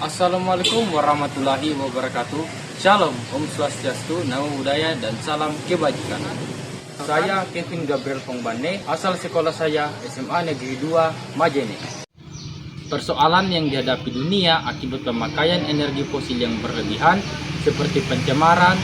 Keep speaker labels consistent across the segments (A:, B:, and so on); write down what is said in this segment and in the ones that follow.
A: Assalamualaikum warahmatullahi wabarakatuh. Shalom, Om Swastiastu, Namo Buddhaya, dan salam kebajikan. Saya Kevin Gabriel Pongbane, asal sekolah saya SMA Negeri 2 Majene. Persoalan yang dihadapi dunia akibat pemakaian energi fosil yang berlebihan seperti pencemaran,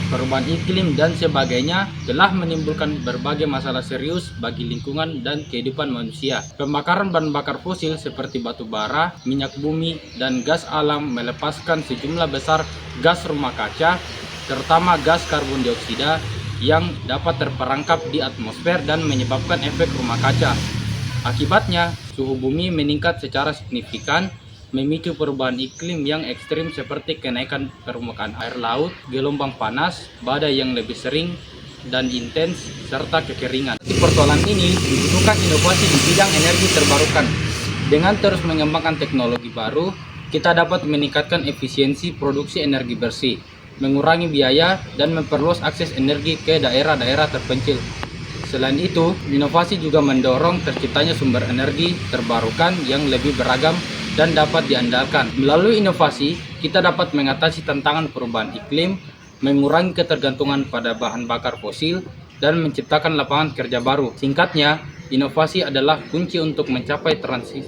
A: perubahan iklim, dan sebagainya telah menimbulkan berbagai masalah serius bagi lingkungan dan kehidupan manusia. Pembakaran bahan bakar fosil seperti batu bara, minyak bumi, dan gas alam melepaskan sejumlah besar gas rumah kaca, terutama gas karbon dioksida yang dapat terperangkap di atmosfer dan menyebabkan efek rumah kaca. Akibatnya, suhu bumi meningkat secara signifikan, memicu perubahan iklim yang ekstrim seperti kenaikan permukaan air laut, gelombang panas, badai yang lebih sering dan intens, serta kekeringan. Persoalan ini dibutuhkan inovasi di bidang energi terbarukan. Dengan terus mengembangkan teknologi baru, kita dapat meningkatkan efisiensi produksi energi bersih, mengurangi biaya, dan memperluas akses energi ke daerah-daerah terpencil. Selain itu, inovasi juga mendorong terciptanya sumber energi terbarukan yang lebih beragam dan dapat diandalkan. Melalui inovasi, kita dapat mengatasi tantangan perubahan iklim, mengurangi ketergantungan pada bahan bakar fosil, dan menciptakan lapangan kerja baru. Singkatnya, inovasi adalah kunci untuk mencapai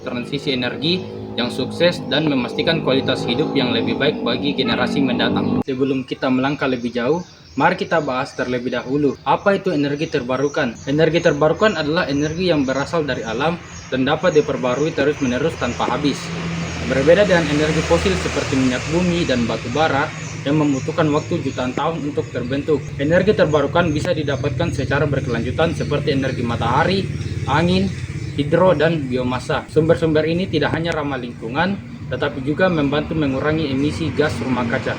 A: transisi energi yang sukses dan memastikan kualitas hidup yang lebih baik bagi generasi mendatang. Sebelum kita melangkah lebih jauh, mari kita bahas terlebih dahulu, apa itu energi terbarukan? Energi terbarukan adalah energi yang berasal dari alam dan dapat diperbarui terus-menerus tanpa habis. Berbeda dengan energi fosil seperti minyak bumi dan batu bara yang membutuhkan waktu jutaan tahun untuk terbentuk. Energi terbarukan bisa didapatkan secara berkelanjutan seperti energi matahari, angin, hidro, dan biomasa. Sumber-sumber ini tidak hanya ramah lingkungan, tetapi juga membantu mengurangi emisi gas rumah kaca.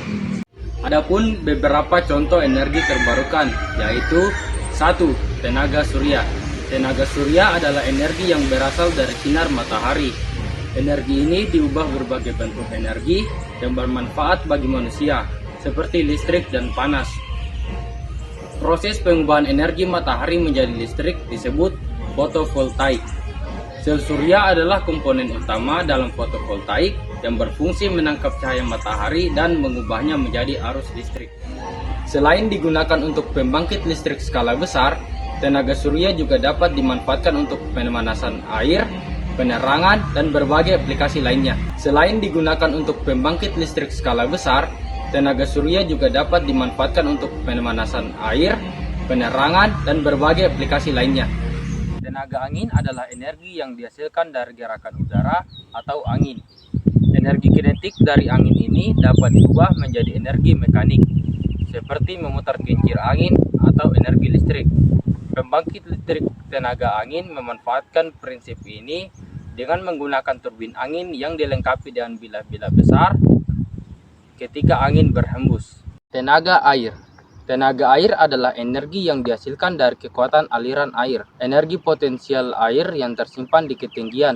A: Adapun beberapa contoh energi terbarukan, yaitu 1. Tenaga surya. Tenaga surya adalah energi yang berasal dari sinar matahari. Energi ini diubah berbagai bentuk energi yang bermanfaat bagi manusia, seperti listrik dan panas. Proses pengubahan energi matahari menjadi listrik disebut fotovoltaik. Sel surya adalah komponen utama dalam fotovoltaik yang berfungsi menangkap cahaya matahari dan mengubahnya menjadi arus listrik. Selain digunakan untuk pembangkit listrik skala besar, tenaga surya juga dapat dimanfaatkan untuk pemanasan air, penerangan, dan berbagai aplikasi lainnya. Selain digunakan untuk pembangkit listrik skala besar, tenaga surya juga dapat dimanfaatkan untuk pemanasan air, penerangan, dan berbagai aplikasi lainnya. Tenaga angin adalah energi yang dihasilkan dari gerakan udara atau angin. Energi kinetik dari angin ini dapat diubah menjadi energi mekanik, seperti memutar kincir angin atau energi listrik. Pembangkit listrik tenaga angin memanfaatkan prinsip ini dengan menggunakan turbin angin yang dilengkapi dengan bilah-bilah besar ketika angin berhembus. Tenaga air. Tenaga air adalah energi yang dihasilkan dari kekuatan aliran air. Energi potensial air yang tersimpan di ketinggian,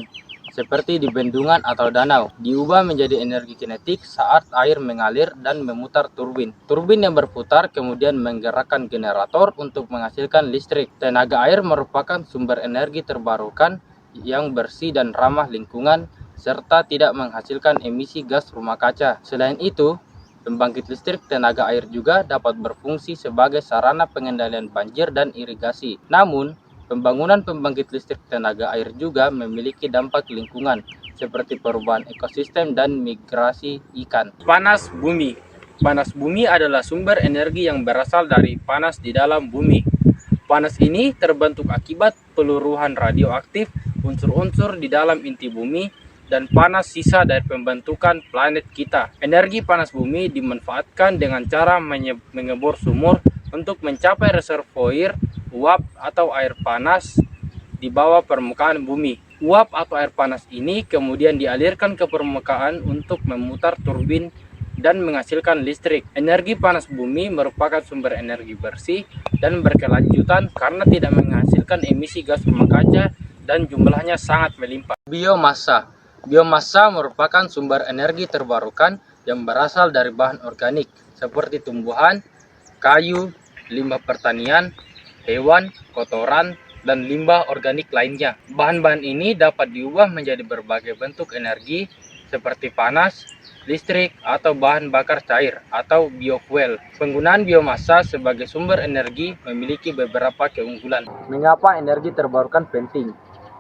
A: seperti di bendungan atau danau, diubah menjadi energi kinetik saat air mengalir dan memutar turbin. Turbin yang berputar kemudian menggerakkan generator untuk menghasilkan listrik. Tenaga air merupakan sumber energi terbarukan yang bersih dan ramah lingkungan, serta tidak menghasilkan emisi gas rumah kaca. Selain itu, pembangkit listrik tenaga air juga dapat berfungsi sebagai sarana pengendalian banjir dan irigasi. Namun, pembangunan pembangkit listrik tenaga air juga memiliki dampak lingkungan, seperti perubahan ekosistem dan migrasi ikan. Panas bumi. Panas bumi adalah sumber energi yang berasal dari panas di dalam bumi. Panas ini terbentuk akibat peluruhan radioaktif unsur-unsur di dalam inti bumi dan panas sisa dari pembentukan planet kita. Energi panas bumi dimanfaatkan dengan cara mengebor sumur untuk mencapai reservoir uap atau air panas di bawah permukaan bumi. Uap atau air panas ini kemudian dialirkan ke permukaan untuk memutar turbin dan menghasilkan listrik. Energi panas bumi merupakan sumber energi bersih dan berkelanjutan karena tidak menghasilkan emisi gas rumah kaca dan jumlahnya sangat melimpah. Biomasa. Biomasa merupakan sumber energi terbarukan yang berasal dari bahan organik seperti tumbuhan, kayu, limbah pertanian, hewan, kotoran, dan limbah organik lainnya. Bahan-bahan ini dapat diubah menjadi berbagai bentuk energi seperti panas, listrik, atau bahan bakar cair atau biofuel. Penggunaan biomasa sebagai sumber energi memiliki beberapa keunggulan. Mengapa energi terbarukan penting?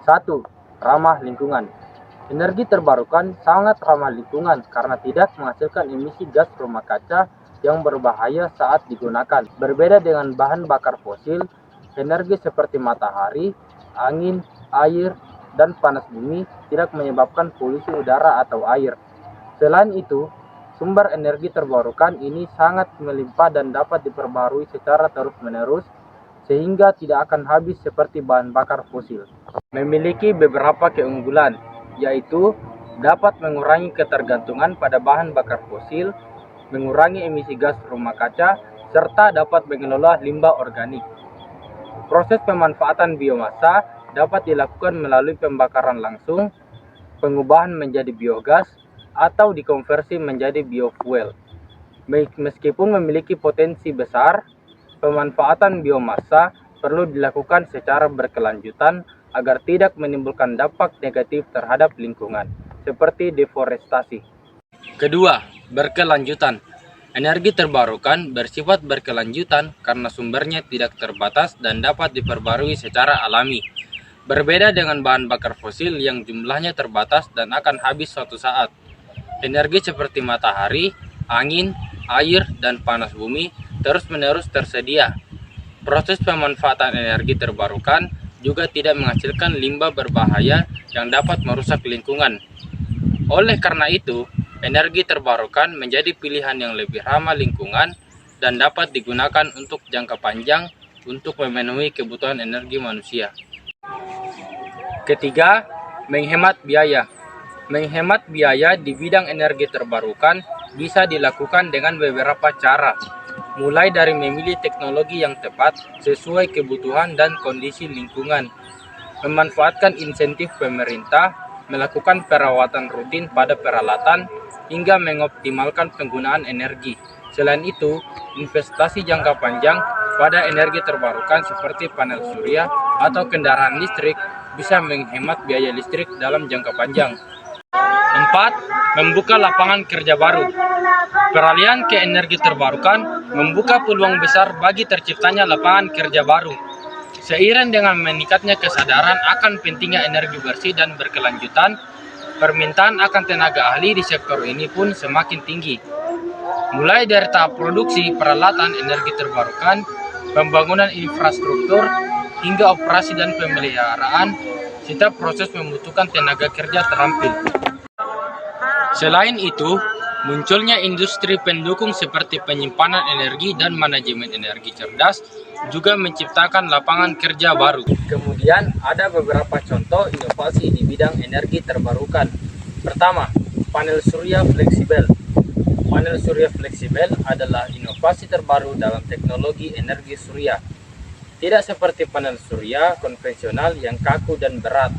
A: 1. Ramah lingkungan. Energi terbarukan sangat ramah lingkungan karena tidak menghasilkan emisi gas rumah kaca yang berbahaya saat digunakan. Berbeda dengan bahan bakar fosil, energi seperti matahari, angin, air, dan panas bumi tidak menyebabkan polusi udara atau air. Selain itu, sumber energi terbarukan ini sangat melimpah dan dapat diperbarui secara terus-menerus sehingga tidak akan habis seperti bahan bakar fosil. Memiliki beberapa keunggulan, yaitu dapat mengurangi ketergantungan pada bahan bakar fosil, mengurangi emisi gas rumah kaca, serta dapat mengelola limbah organik. Proses pemanfaatan biomasa dapat dilakukan melalui pembakaran langsung, pengubahan menjadi biogas, atau dikonversi menjadi biofuel. Meskipun memiliki potensi besar, pemanfaatan biomasa perlu dilakukan secara berkelanjutan agar tidak menimbulkan dampak negatif terhadap lingkungan, seperti deforestasi. Kedua, berkelanjutan. Energi terbarukan bersifat berkelanjutan karena sumbernya tidak terbatas dan dapat diperbarui secara alami. Berbeda dengan bahan bakar fosil yang jumlahnya terbatas dan akan habis suatu saat. Energi seperti matahari, angin, air, dan panas bumi terus-menerus tersedia. Proses pemanfaatan energi terbarukan juga tidak menghasilkan limbah berbahaya yang dapat merusak lingkungan. Oleh karena itu, energi terbarukan menjadi pilihan yang lebih ramah lingkungan dan dapat digunakan untuk jangka panjang untuk memenuhi kebutuhan energi manusia. Ketiga, menghemat biaya. Menghemat biaya di bidang energi terbarukan bisa dilakukan dengan beberapa cara, mulai dari memilih teknologi yang tepat sesuai kebutuhan dan kondisi lingkungan, memanfaatkan insentif pemerintah, melakukan perawatan rutin pada peralatan, hingga mengoptimalkan penggunaan energi. Selain itu, investasi jangka panjang pada energi terbarukan seperti panel surya atau kendaraan listrik bisa menghemat biaya listrik dalam jangka panjang. 4. Membuka lapangan kerja baru. Peralihan ke energi terbarukan membuka peluang besar bagi terciptanya lapangan kerja baru. Seiring dengan meningkatnya kesadaran akan pentingnya energi bersih dan berkelanjutan, permintaan akan tenaga ahli di sektor ini pun semakin tinggi. Mulai dari tahap produksi peralatan energi terbarukan, pembangunan infrastruktur, hingga operasi dan pemeliharaan, setiap proses membutuhkan tenaga kerja terampil. Selain itu, munculnya industri pendukung seperti penyimpanan energi dan manajemen energi cerdas juga menciptakan lapangan kerja baru. Kemudian ada beberapa contoh inovasi di bidang energi terbarukan. Pertama, panel surya fleksibel. Panel surya fleksibel adalah inovasi terbaru dalam teknologi energi surya. Tidak seperti panel surya konvensional yang kaku dan berat.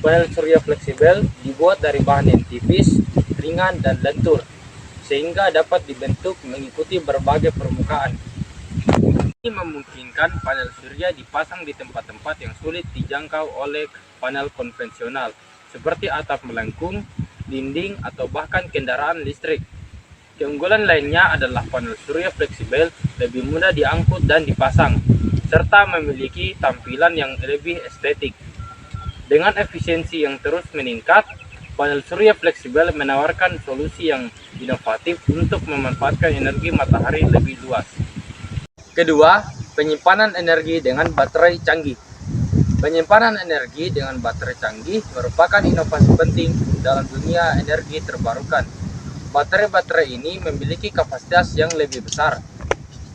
A: Panel surya fleksibel dibuat dari bahan yang tipis, ringan, dan lentur, sehingga dapat dibentuk mengikuti berbagai permukaan. Ini memungkinkan panel surya dipasang di tempat-tempat yang sulit dijangkau oleh panel konvensional, seperti atap melengkung, dinding, atau bahkan kendaraan listrik. Keunggulan lainnya adalah panel surya fleksibel lebih mudah diangkut dan dipasang, serta memiliki tampilan yang lebih estetik. Dengan efisiensi yang terus meningkat, panel surya fleksibel menawarkan solusi yang inovatif untuk memanfaatkan energi matahari lebih luas. Kedua, penyimpanan energi dengan baterai canggih. Penyimpanan energi dengan baterai canggih merupakan inovasi penting dalam dunia energi terbarukan. Baterai-baterai ini memiliki kapasitas yang lebih besar,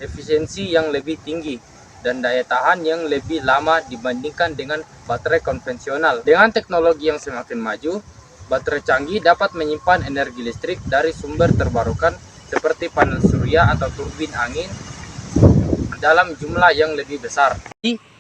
A: efisiensi yang lebih tinggi, dan daya tahan yang lebih lama dibandingkan dengan baterai konvensional. Dengan teknologi yang semakin maju, baterai canggih dapat menyimpan energi listrik dari sumber terbarukan seperti panel surya atau turbin angin dalam jumlah yang lebih besar.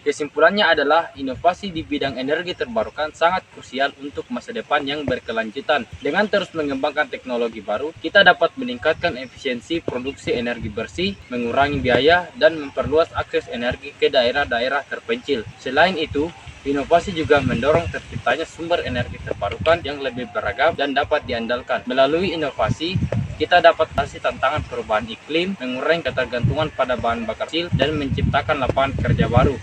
A: Kesimpulannya adalah inovasi di bidang energi terbarukan sangat krusial untuk masa depan yang berkelanjutan. Dengan terus mengembangkan teknologi baru, kita dapat meningkatkan efisiensi produksi energi bersih, mengurangi biaya, dan memperluas akses energi ke daerah-daerah terpencil. Selain itu, Inovasi juga mendorong terciptanya sumber energi terbarukan yang lebih beragam dan dapat diandalkan. Melalui inovasi, kita dapat mengatasi tantangan perubahan iklim, mengurangi ketergantungan pada bahan bakar fosil, dan menciptakan lapangan kerja baru.